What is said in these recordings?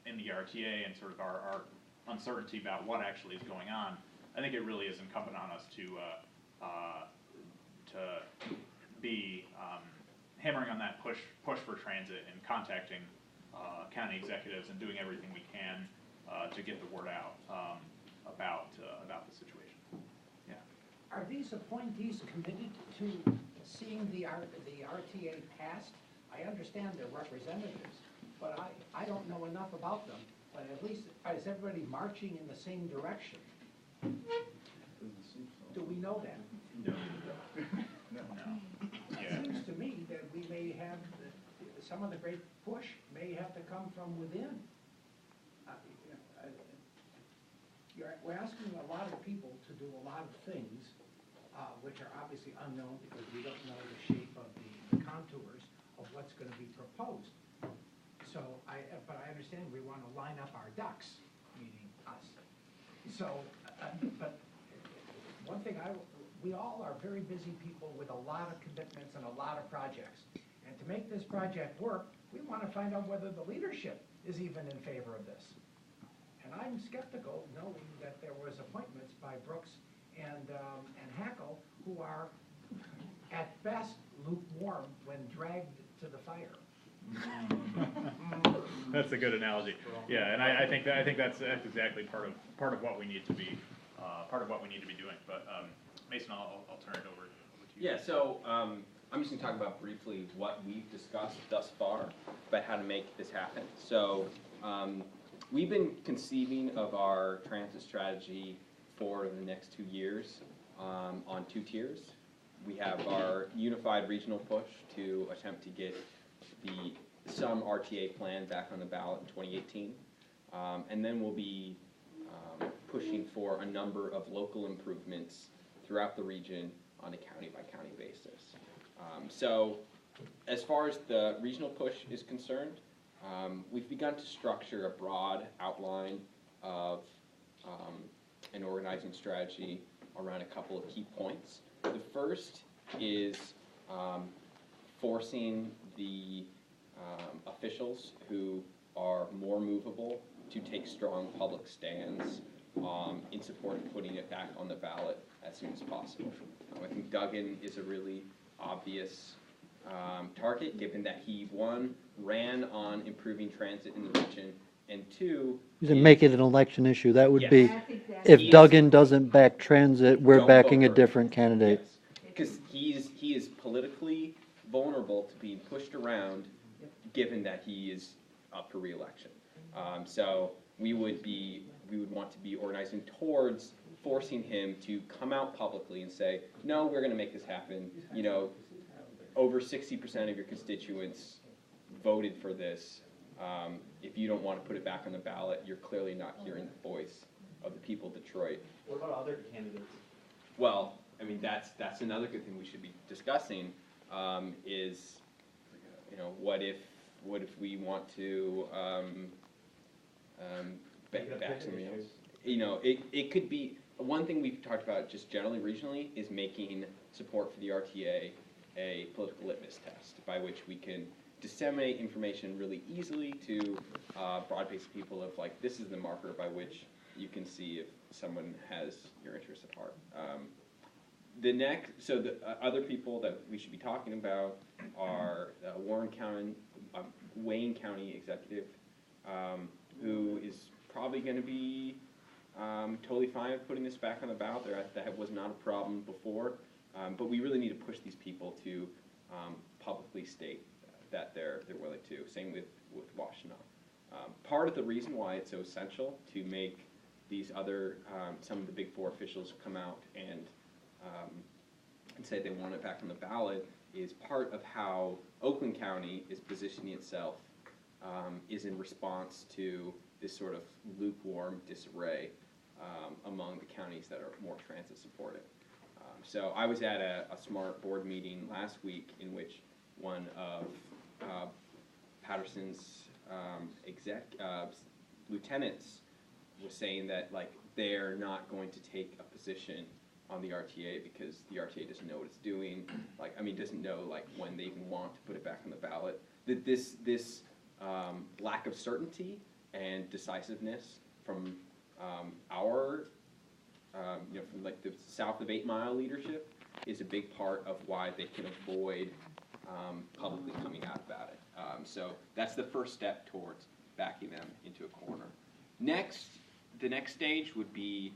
in the RTA and sort of our uncertainty about what actually is going on, I think it really is incumbent on us to be hammering on that push for transit and contacting county executives and doing everything we can to get the word out about the situation. Yeah. Are these appointees committed to seeing the RTA passed? I understand they're representatives, but I don't know enough about them. But at least, is everybody marching in the same direction? Do we know that? No. It seems to me that we may have, some of the great push may have to come from within. We're asking a lot of people to do a lot of things, which are obviously unknown because we don't know the shape of the contours of what's going to be proposed. So, but I understand we want to line up our ducks, meaning us. So, but one thing we all are very busy people with a lot of commitments and a lot of projects. And to make this project work, we want to find out whether the leadership is even in favor of this. And I'm skeptical, knowing that there was appointments by Brooks and Hackle who are, at best, lukewarm when dragged to the fire. That's a good analogy. Yeah, and I think that's exactly part of what we need to be doing. But Mason, I'll turn it over to you. Yeah. So I'm just going to talk about briefly what we've discussed thus far about how to make this happen. So we've been conceiving of our transit strategy for the next 2 years on 2 tiers. We have our unified regional push to attempt to get some RTA plan back on the ballot in 2018. And then we'll be pushing for a number of local improvements throughout the region on a county-by-county basis. So as far as the regional push is concerned, we've begun to structure a broad outline of an organizing strategy around a couple of key points. The first is forcing the officials who are more movable to take strong public stands in support of putting it back on the ballot as soon as possible. I think Duggan is a really obvious target, given that he, one, ran on improving transit in the region, and two, You can make it an election issue. That would Yes. be, if Duggan doesn't back transit, we're Don't backing vote a for him. different candidate. Because he is politically vulnerable to being pushed around, given that he is up for re-election. So we would want to be organizing towards forcing him to come out publicly and say, no, we're going to make this happen. You know, over 60% of your constituents voted for this. If you don't want to put it back on the ballot, you're clearly not hearing the voice of the people of Detroit. What about other candidates? Well, I mean, that's another good thing we should be discussing, is, you know, what if we want to back somebody else? You know, it could be, one thing we've talked about just generally regionally is making support for the RTA a political litmus test by which we can disseminate information really easily to broad base of people of, like, this is the marker by which you can see if someone has your interests at heart. So the other people that we should be talking about are Wayne County executive, who is probably going to be totally fine with putting this back on the ballot. That was not a problem before, but we really need to push these people to publicly state that they're willing to. Same with Washington. Part of the reason why it's so essential to make these other some of the big four officials come out and say they want it back on the ballot is part of how Oakland County is positioning itself is in response to this sort of lukewarm disarray among the counties that are more transit supportive. So I was at a SMART board meeting last week in which one of Patterson's lieutenants was saying that, like, they're not going to take a position on the RTA because the RTA doesn't know what it's doing. Like, I mean, doesn't know, like, when they even want to put it back on the ballot. That this lack of certainty and decisiveness from our, from like the south of 8 Mile leadership is a big part of why they can avoid publicly coming out about it. So that's the first step towards backing them into a corner. Next, the next stage would be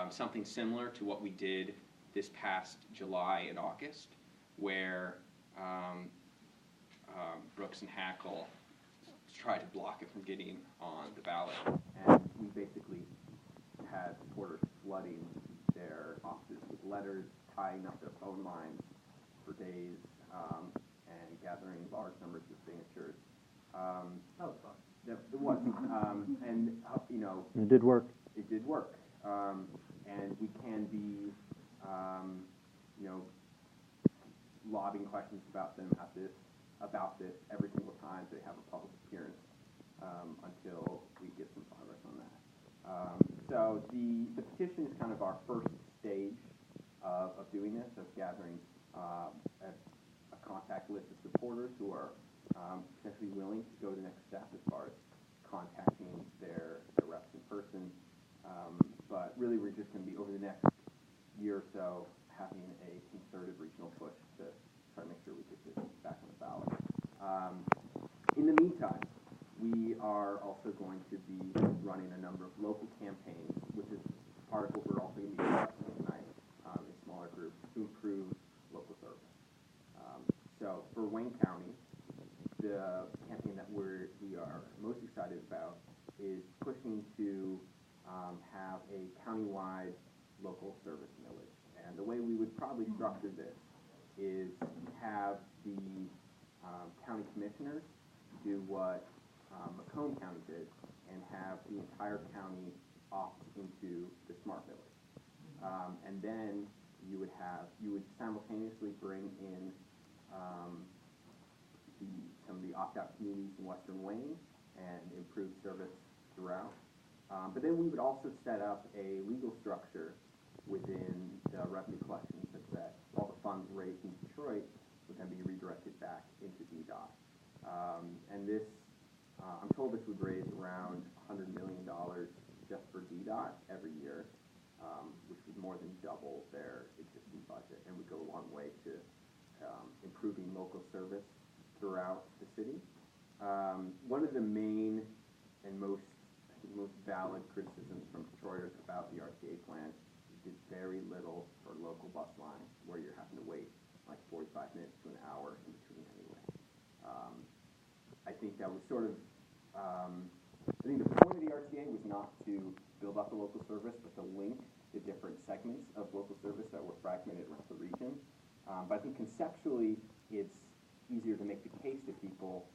something similar to what we did this past July and August, where Brooks and Hackle tried to block it from getting on the ballot. And we basically had supporters flooding their offices with letters, tying up their phone lines for days, and gathering large numbers of signatures. That was fun. It was. And, It did work. it did work. And we can be, lobbing questions about them about this every single time they have a public appearance, until we get some progress on that. So the petition is kind of our first stage of doing this, of gathering a contact list of supporters who are potentially willing to go to the next step as far as contacting their reps in person. But really, we're just going to be, over the next year or so, having a concerted regional push to try to make sure we get this back on the ballot. In the meantime, we are also going to be running a number of local campaigns, which is part of what we're also going to be discussing tonight in smaller groups, to improve local service. So for Wayne County, the campaign that we are most excited about is pushing to have a countywide local service millage. And the way we would probably structure this is have the county commissioners do what Macomb County did and have the entire county opt into the smart millage. And then you would simultaneously bring in some of the opt-out communities in Western Wayne and improve service throughout. But then we would also set up a legal structure within the revenue collection such that all the funds raised in Detroit would then be redirected back into DDOT. And this, I'm told this would raise around $100 million just for DDOT every year, which would more than double their existing budget and would go a long way to improving local service throughout the city. One of the main and most valid criticisms from Detroiters about the RTA plan is it did very little for local bus lines where you're having to wait like 45 minutes to an hour in between anyway. I think that was sort of, I think the point of the RTA was not to build up the local service, but to link the different segments of local service that were fragmented around the region. But I think conceptually, it's easier to make the case to people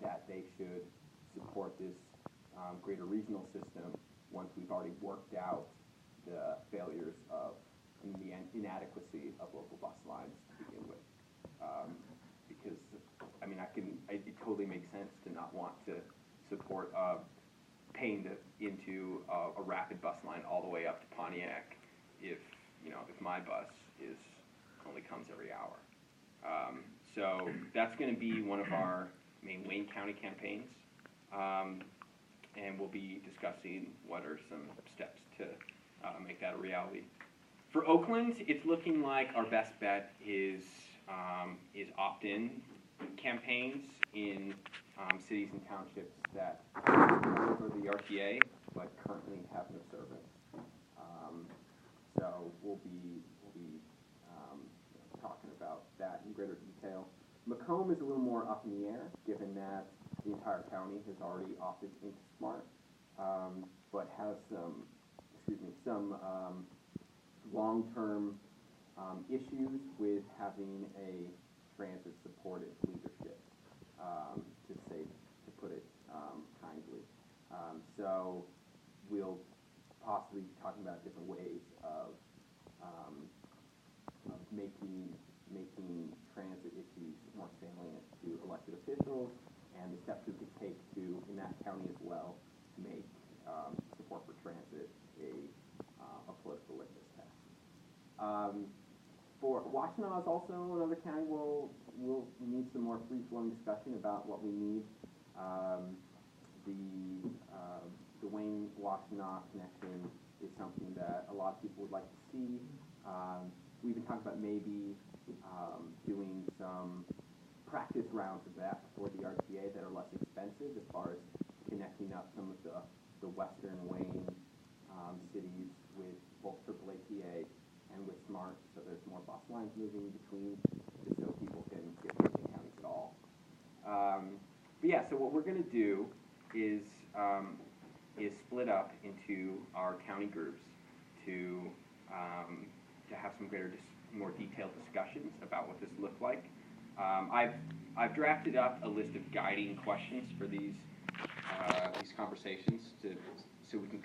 that they should support this greater regional system once we've already worked out the failures of and the inadequacy of local bus lines to begin with. Because, I mean, it totally makes sense to not want to support paying into a rapid bus line all the way up to Pontiac if my bus only comes every hour. So that's going to be one of our main Wayne County campaigns. And we'll be discussing what are some steps to make that a reality. For Oakland, it's looking like our best bet is opt-in campaigns in cities and townships that for the RTA but currently have no service. So we'll be talking about that in greater detail. Macomb is a little more up in the air, given that the entire county has already opted into SMART, but has some long-term issues with having a transit-supported leadership, to put it kindly. So we'll possibly be talking about different ways of making transit issues more salient to elected officials, and the steps we could take in that county as well, to make support for transit a political litmus test. For Washtenaw is also another county we'll need some more free-flowing discussion about what we need. The block-to-knock connection is something that a lot of people would like to see. We've been talking about maybe doing some practice rounds of that before the RTA that are less expensive as far as connecting up some of the western Wayne cities with both AAA and with SMART, so there's more bus lines moving between, just so people can get between counties at all. But yeah, so what we're going to do is split up into our county groups to have some more detailed discussions about what this looked like. I've drafted up a list of guiding questions for these conversations so we can